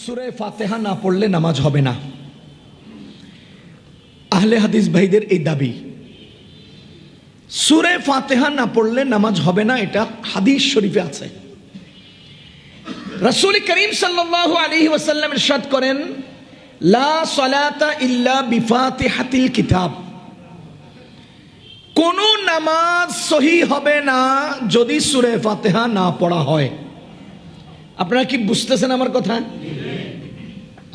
সূরা ফাতিহা না পড়লে নামাজ হবে না। আহলে হাদিস ভাইদের এই দাবি, সূরা ফাতিহা না পড়লে নামাজ হবে না, এটা হাদিস শরীফে আছে। রাসূল করিম সাল্লাল্লাহু আলাইহি ওয়াসাল্লাম ইরশাদ করেন, লা সালাতা ইল্লা বিফাতিহাতিল কিতাব। কোন নামাজ সহি হবে না যদি সূরা ফাতিহা না পড়া হয়। আপনারা কি বুঝতেছেন আমার কথা?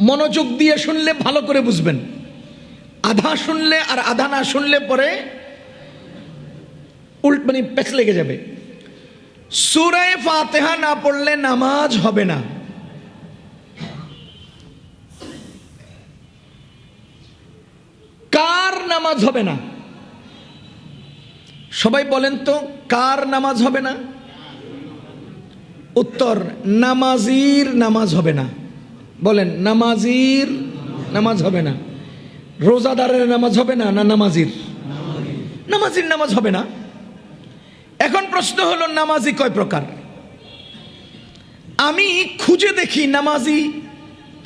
মনোযোগ দিয়ে শুনলে ভালো করে বুঝবেন, আধা শুনলে আর আধা না শুনলে পরে মানে পেছ লেগে যাবে। সূরা ফাতিহা না পড়লে নামাজ হবে না। কার নামাজ হবে না? সবাই বলেন তো, কার নামাজ হবে না? উত্তর, নামাজির নামাজ হবে না। বলেন, নামাজির নামাজ হবে না। রোজাদারের নামাজ হবে না, না নামাজির? নামাজির নামাজ হবে না। এখন প্রশ্ন হলো, নামাজি কয় প্রকার? আমি খুঁজে দেখি নামাজি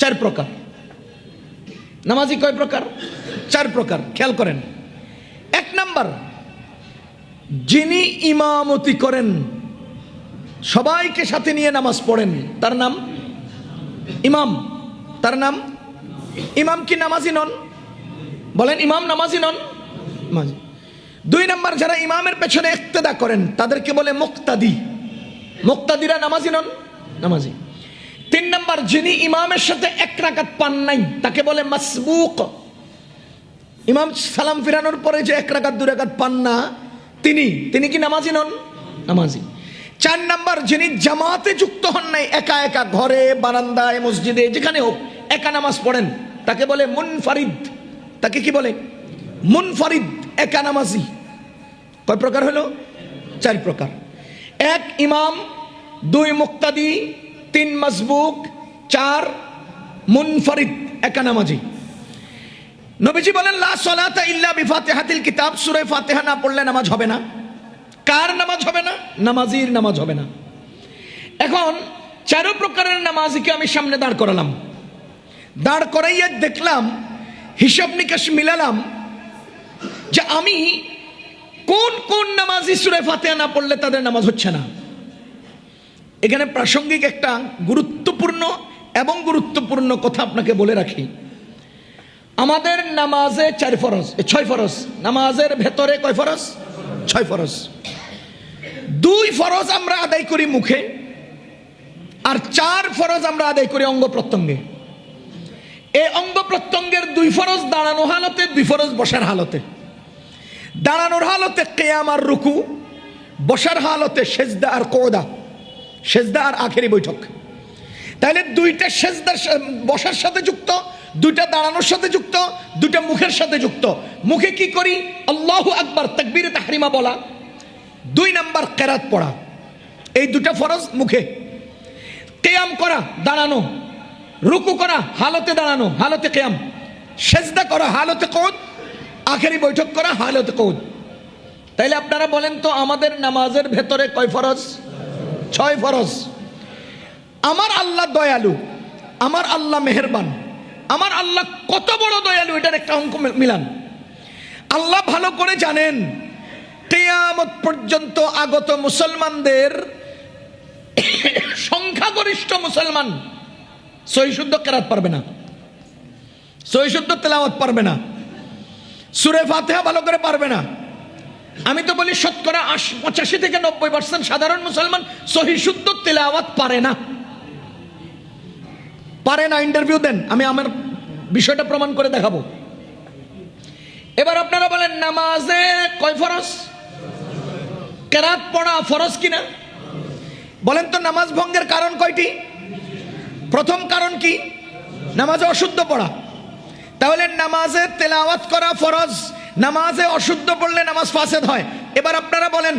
4 প্রকার। নামাজি কয় প্রকার? 4 প্রকার। খেয়াল করেন। 1 নাম্বার, যিনি ইমামতি করেন, সবাইকে সাথে নিয়ে নামাজ পড়েন, তার নাম ইমাম। তার নাম ইমাম। কি নামাজি নন? বলেন, ইমাম নামাজি নন? নামাজি। 2 নাম্বার, যারা ইমামের পেছনে ইক্তেদা করেন তাদেরকে বলে মুক্তাদি। মুক্তাদিরা নামাজি নন? নামাজি। 3 নাম্বার, যিনি ইমামের সাথে 1 রাকাত পান নাই তাকে বলে মাসবুক। ইমাম সালাম ফিরানোর পরে যে 1 রাকাত 2 রাকাত পান না, তিনি কি নামাজি নন? নামাজি। 4 নাম্বার, যিনি জামাতে যুক্ত হন নাই, একা একা ঘরে, বারান্দায়, মসজিদে, যেখানে হোক একা নামাজ পড়েন, তাকে বলে মুনফারিদ। তাকে কি বলে? মুনফারিদ, একা নামাজি। কয় প্রকার হলো? 4 প্রকার। 1 ইমাম, 2 মুক্তাদি, 3 মাসবুক, 4 মুনফারিদ, একা নামাজি। নবীজি বলেন, লা সালাতা ইল্লা বিফাতিহাতিল কিতাব। সূরা ফাতিহা না পড়লে নামাজ হবে না। কার নামাজ হবে না? নামাজির নামাজ হবে না। এখন 4 প্রকারের নামাজিকে আমি সামনে দাঁড় করালাম। দাঁড় করাইয়া দেখলাম, হিসাব নিকাশ মিলালাম যে আমি কোন কোন নামাজি সূরা ফাতিহা না পড়লে তাদের নামাজ হচ্ছে না। এখানে প্রাসঙ্গিক একটা গুরুত্বপূর্ণ কথা আপনাকে বলে রাখি। আমাদের নামাজে 6 ফরজ। নামাজের ভেতরে কয় ফরজ? 6 ফরজ। 2 ফরজ আমরা আদায় করি মুখে, আর 4 ফরজ আমরা আদায় করি অঙ্গ প্রত্যঙ্গে। এই অঙ্গ প্রত্যঙ্গের 2 ফরজ দাঁড়ানো হালতে, 2 ফরজ বসার হালতে। দাঁড়ানোর হালতে কিয়াম আর রুকু, বসার হালতে সেজদা আর কোদা, সেজদা আর আখেরি বৈঠক। তাহলে 2টা সেজদা বসার সাথে যুক্ত, 2টা দাঁড়ানোর সাথে যুক্ত, 2টা মুখের সাথে যুক্ত। মুখে কি করি? আল্লাহু আকবার, তাকবীরে তাহরিমা বলা। 2 নাম্বার, কেরাত পড়া। এই 2টা ফরজ মুখে। কিয়াম করা, দাঁড়ানো। রুকু করা, হালতে দাঁড়ানো, হালতে কিয়াম। সেজদা করা, হালতে কউদ। আখেরি বৈঠক করা, হালতে কউদ। তাইলে আপনারা বলেন তো, আমাদের নামাজের ভেতরে কয় ফরজ? 6 ফরজ। আমার আল্লাহ দয়ালু, আমার আল্লাহ মেহেরবান, আমার আল্লাহ কত বড় দয়ালু, এটার একটা অঙ্ক মিলান। আল্লাহ ভালো করে জানেন, কিয়ামত পর্যন্ত আগত মুসলমানদের সংখ্যাগরিষ্ঠ মুসলমান সহিহ শুদ্ধ কেরাত পারবে না, সহিহ শুদ্ধ তেলাওয়াত পারবে না, সূরা ফাতিহা ভালো করে পারবে না। আমি তো বলি শতকরা 85 থেকে 90% সাধারণ মুসলমান সহিহ শুদ্ধ তেলাওয়াত পারে না। পারে না। ইন্টারভিউ দেন, আমি আমার বিষয়টা প্রমাণ করে দেখাবো। এবার আপনারা বলেন, নামাজে কয় ফরজ? কেরাত পড়া ফরজ কিনা? বলেন তো, নামাজ ভঙ্গের কারণ কয়টি? প্রথম কারণ কি? নামাজে অশুদ্ধ পড়া। তাহলে নামাজে তেলাওয়াত করা ফরজ। নামাজে অশুদ্ধ পড়লে নামাজ ফাসেদ হয়। এবার আপনারা বলেন,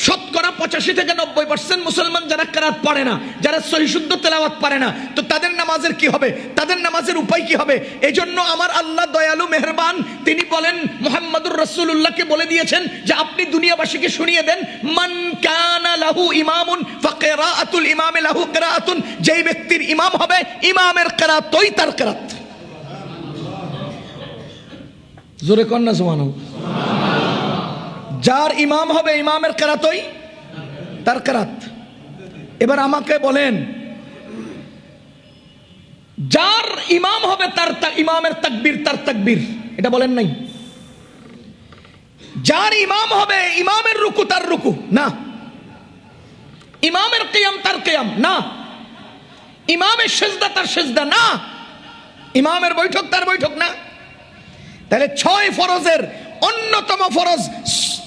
শতকরা 85-90% মুসলমান যারা কেরাত পড়ে না, যারা সহি শুদ্ধ তেলাওয়াত পারে না, তো তাদের নামাজের কি হবে? তাদের নামাজের উপায় কি হবে? এই জন্য আমার আল্লাহ দয়ালু মেহেরবান, তিনি বলেন মুহাম্মদুর রাসূলুল্লাহকে বলে দিয়েছেন যে আপনি দুনিয়াবাসীকে শুনিয়ে দেন, মান কানা লাহু ইমামুন ফাকিরাআতুল ইমামি লাহু কিরাআতুন, যেই ব্যক্তির ইমাম হবে ইমামের কিরাতই তার কিরাত। জোরে কোন না সুবহানাল্লাহ। যার ইমাম হবে ইমামের কিরাতই তার কিরাত। এবার আমাকে বলেন, যার ইমাম হবে তার ইমামের তাকবীর তার তাকবীর, এটা বলেন নাই? যার ইমাম হবে ইমামের রুকু তার রুকু না, ইমামের কিয়াম তার কিয়াম না, ইমামের সিজদা তার সিজদা না, ইমামের বৈঠক তার বৈঠক না। তাহলে 6 ফরজের অন্যতম ফরজ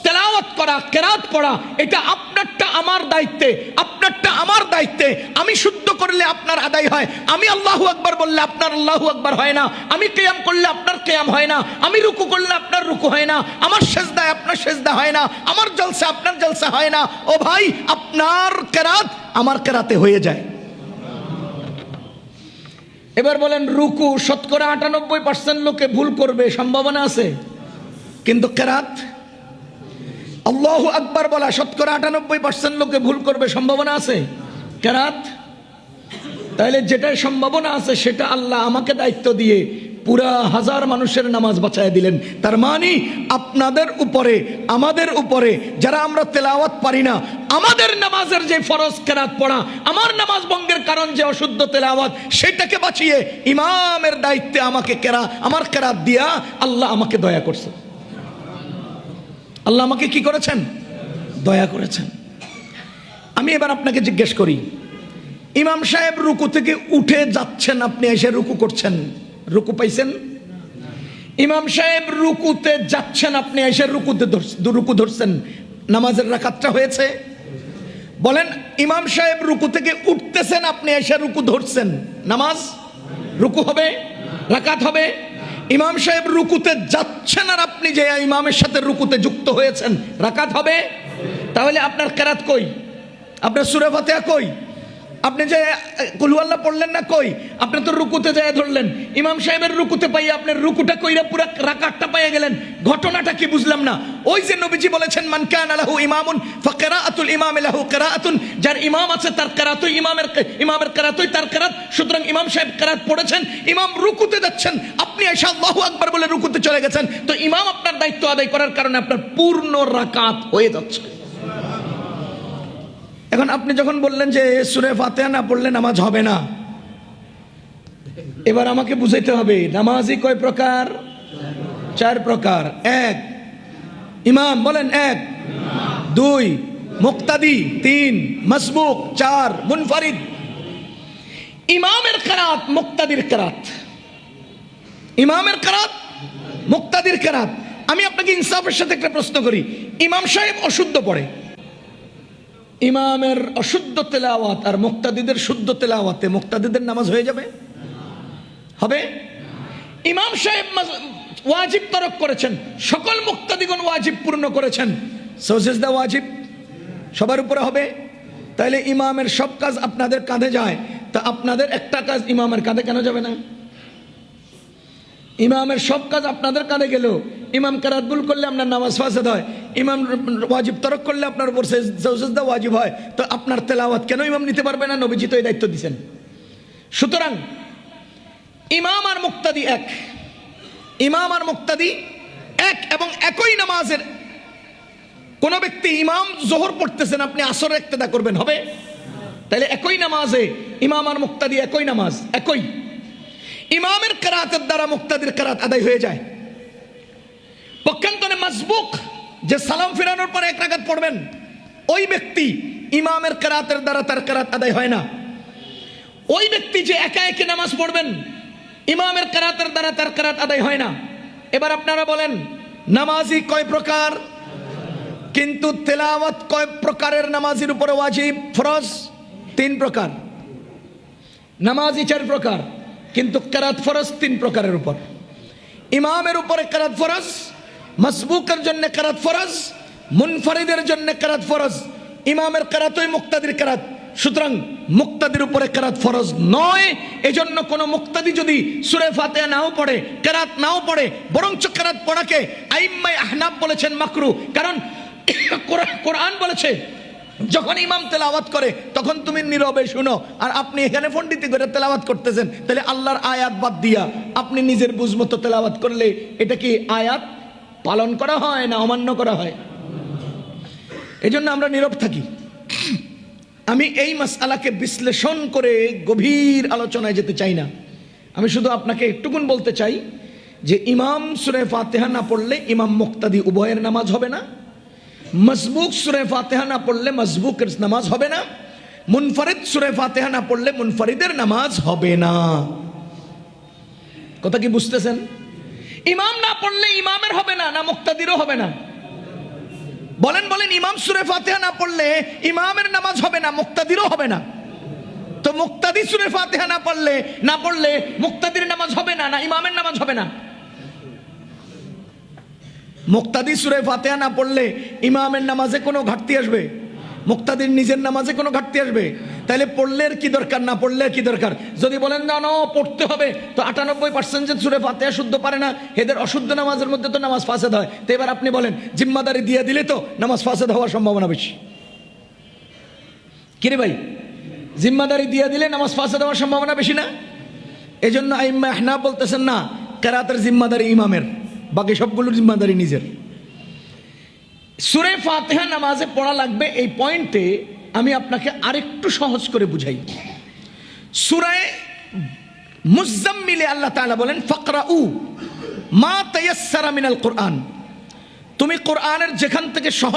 তেলাওয়াত করা, কেরাত পড়া, এটা আপনারটা আমার দায়িত্বে, আপনারটা আমার দায়িত্বে। আমি শুদ্ধ করলে আপনার আদায় হয়, আমি আল্লাহু আকবার বললে আপনার আল্লাহু আকবার হয় না, আমি কিয়াম করলে আপনার কিয়াম হয় না, আমি রুকু করলে আপনার রুকু হয় না, আমার সিজদায় আপনার সিজদা হয় না, আমার জলসা আপনার জলসা হয় না। ও ভাই, আপনার কেরাত আমার কেরাতে হয়ে যায়। এবার বলেন, রুকু শতকরা 98% লোকে ভুল করবে, সম্ভাবনা আছে, কিন্তু কেরাত আল্লাহু আকবার বলা শতকরা 98% লোকে ভুল করবে, সম্ভাবনা আছে, কেরাত। তাহলে যেটাই সম্ভাবনা আছে সেটা আল্লাহ আমাকে দায়িত্ব দিয়ে পুরা 1000 মানুষের নামাজ বাঁচায় দিলেন। তার মানে আপনাদের উপরে, আমাদের উপরে, যারা আমরা তেলাওয়াত পারি না, আমাদের নামাজের যে ফরজ কেরাত পড়া, আমার নামাজ ভঙ্গের কারণ যে অশুদ্ধ তেলাওয়াত, সেটাকে বাঁচিয়ে ইমামের দায়িত্বে আমাকে আমার কেরাত দিয়া আল্লাহ আমাকে দয়া করছে। আল্লাহ আমাকে কি করেছেন? দয়া করেছেন। আমি এবার আপনাকে জিজ্ঞেস করি, ইমাম সাহেব রুকু থেকে উঠে যাচ্ছেন, আপনি এসে রুকু করছেন, রুকু পাইছেন? ইমাম সাহেব রুকুতে যাচ্ছেন, আপনি এসে রুকু ধরছেন, নামাজের রাকাতটা হয়েছে? বলেন, ইমাম সাহেব রুকু থেকে উঠতেছেন, আপনি এসে রুকু ধরছেন, নামাজ রুকু হবে? রাকাত হবে? ইমাম সাহেব রুকুতে যাচ্ছেন আর আপনি যে ইমামের সাথে রুকুতে যুক্ত হয়েছেন, রাকাত হবে? তাহলে আপনার কেরাত কই? আপনার সূরা ফাতিহা কই? আপনি যে কুল হুয়াল্লাহ পড়লেন না, কই? আপনি তো রুকুতে যায় ধরলেন, ইমাম সাহেবের রুকুতে পাইয়া আপনি রুকুটা কইরা পুরো রাকাতটা পাইয়া গেলেন, ঘটনাটা কি বুঝলাম না। ওই যে নবীজি বলেছেন, মান কানা লাহু ইমামুন ফাকিরাআতুল ইমামি লাহু কিরাআতুন, যার ইমাম আছে তার কিরাতই ইমামের কিরাতই তার কিরাত। সুতরাং ইমাম সাহেব কিরাত পড়েছেন, ইমাম রুকুতে যাচ্ছেন, আপনি এসে আল্লাহু আকবার বলে রুকুতে চলে গেছেন, তো ইমাম আপনার দায়িত্ব আদায় করার কারণে আপনার পূর্ণ রাকাত হয়ে যাচ্ছে। এখন আপনি যখন বললেন যে সূরা ফাতিহা না পড়লে নামাজ হবে না, এবার আমাকে বুঝাইতে হবে নামাজি কয় প্রকার? 4 প্রকার। 1 ইমাম, বলেন 1, 2 মুক্তাদি, 3 মাসবুক, 4 মুনফারিদ। ইমামের কিরাত, মুক্তাদির কিরাত, ইমামের কিরাত, মুক্তাদির কিরাত। আমি আপনাকে ইনসাফের সাথে একটা প্রশ্ন করি, ইমাম সাহেব অশুদ্ধ পড়ে, ইমামের অশুদ্ধ তেলাওয়াত আর মুক্তাদিদের শুদ্ধ তেলাওয়াতে মুক্তাদিদের নামাজ হয়ে যাবে? হবে? ইমাম সাহেব ওয়াজিব তরক করেছেন, সকল মুক্তাদিগণ ওয়াজিব পূর্ণ করেছেন, সিজদা ওয়াজিব সবার উপরে হবে। তাহলে ইমামের সব কাজ আপনাদের কাঁধে যায়, তা আপনাদের একটা কাজ ইমামের কাঁধে কেন যাবে না? ইমামের সব কাজ আপনাদের কাঁধে গেল, ইমাম কেরাত ভুল করলে আপনার নামাজ ফাসাদ হয়, ইমাম ওয়াজিব তরক করলে আপনার উপর সিজদা ওয়াজিব হয়, তো আপনার তেলাওয়াত কেন ইমাম নিতে পারবে না? নবীজি তো এই দায়িত্ব দিয়েছেন। সুতরাং ইমাম আর মুক্তাদি এক, ইমাম আর মুক্তাদি এক, এবং একই নামাজের কোন ব্যক্তি ইমাম জোহর পড়তেছেন, আপনি আসর ইক্তেদা করবেন, হবে? তাহলে একই নামাজে ইমাম আর মুক্তাদি একই নামাজ, একই। ইমামের কিরাতের দ্বারা মুক্তাদির কিরাত আদায় হয়ে যায়। পক্ষান্তরে মাসবুক, যে সালাম ফিরানোর পরে 1 রাকাত পড়বেন, ওই ব্যক্তি ইমামের কিরাতের দ্বারা তার কিরাত আদায় হয় না। ওই ব্যক্তি যে একা একা নামাজ পড়বেন, ইমামের কিরাতের দ্বারা তার কিরাত আদায় হয় না। এবার আপনারা বলেন, নামাজি কয় প্রকার? কিন্তু তেলাওয়াত কয় প্রকারের নামাজির উপরে ওয়াজিব ফরজ? 3 প্রকার। নামাজি 4 প্রকার, কিন্তু কিরাত ফরজ 3 প্রকারের উপর। ইমামের উপরে কিরাত ফরজ, মাসবুকের জন্য কিরাত ফরজ, মুনফারিদের জন্য কেরাত ফরজ, ইমামের কেরাতই মুক্তাদির কেরাত। সুতরাং মুক্তাদির উপরে কেরাত ফরজ নয়। এজন্য কোন মুক্তাদি যদি সূরা ফাতিহা নাও পড়ে, কেরাত নাও পড়ে, বরঞ্চ কেরাত পড়াকে আইম্মায়ে আহনাফ বলেছেন মাকরু। কারণ কোরআন বলেছে যখন ইমাম তেলাওয়াত করে তখন তুমি নীরবে শুনো, আর আপনি এখানে পণ্ডিতি করে তেলাওয়াত করতেছেন। তাহলে আল্লাহর আয়াত বাদ দিয়া আপনি নিজের বুঝমতো তেলাওয়াত করলে এটা কি আয়াত পালন করা হয় না অমান্য করা হয়? এজন্য আমরা নীরব থাকি। আমি এই মাসআলাকে বিশ্লেষণ করে গভীর আলোচনায় যেতে চাই না। আমি শুধু আপনাকে একটুকুন বলতে চাই যে ইমাম সূরা ফাতিহা না পড়লে ইমাম মুক্তাদি উভয়ের নামাজ হবে না। মসবুক সূরা ফাতিহা না পড়লে মসবুকের নামাজ হবে না। মুনফারিদ সূরা ফাতিহা না পড়লে মুনফারিদের নামাজ হবে না। কথা কি বুঝতেছেন? ইমাম না পড়লে ইমামের হবে না, না মুক্তাদিরও হবে না? বলেন বলেন, ইমাম সূরা ফাতিহা না পড়লে ইমামের নামাজ হবে না, মুক্তাদিরও হবে না। তো মুক্তাদি সূরা ফাতিহা না পড়লে মুক্তাদির নামাজ হবে না, না ইমামের নামাজ হবে না? মুক্তাদি সূরা ফাতিহা না পড়লে ইমামের নামাজে কোনো ঘাটতি আসবে? মুক্তাদির নিজের নামাজে কোনো ঘাটতি আসবে? তাহলে পড়লে কি দরকার, না পড়লে কি দরকার? যদি বলেন না না পড়তে হবে, তো 98% যে সূরা ফাতিহা শুদ্ধ পারে না, এদের অশুদ্ধ নামাজের মধ্যে তো নামাজ ফাসেদ হয়। তো এবার আপনি বলেন জিম্মাদারি দিয়ে দিলে তো নামাজ ফাসেদ হওয়ার সম্ভাবনা বেশি। কিরে ভাই, জিম্মাদারি দিয়ে দিলে নামাজ ফাসেদ হওয়ার সম্ভাবনা বেশি না? এজন্য আইম্মায়ে আহনাফ বলতেছেন না, কেরাতের জিম্মাদারি ইমামের, বাকি সবগুলোর জিম্মাদারি নিজের। সূরা ফাতিহা নামাজে পড়া লাগবে, এই পয়েন্টে আমি আপনাকে আরেকটু সহজ করে বুঝাই। সূরা মুজাম্মিলে আল্লাহ তাআলা বলেন ফাকরাউ মা তায়াসসারা মিনাল কুরআন, তুমি কোরআনের যেখান থেকে সহজ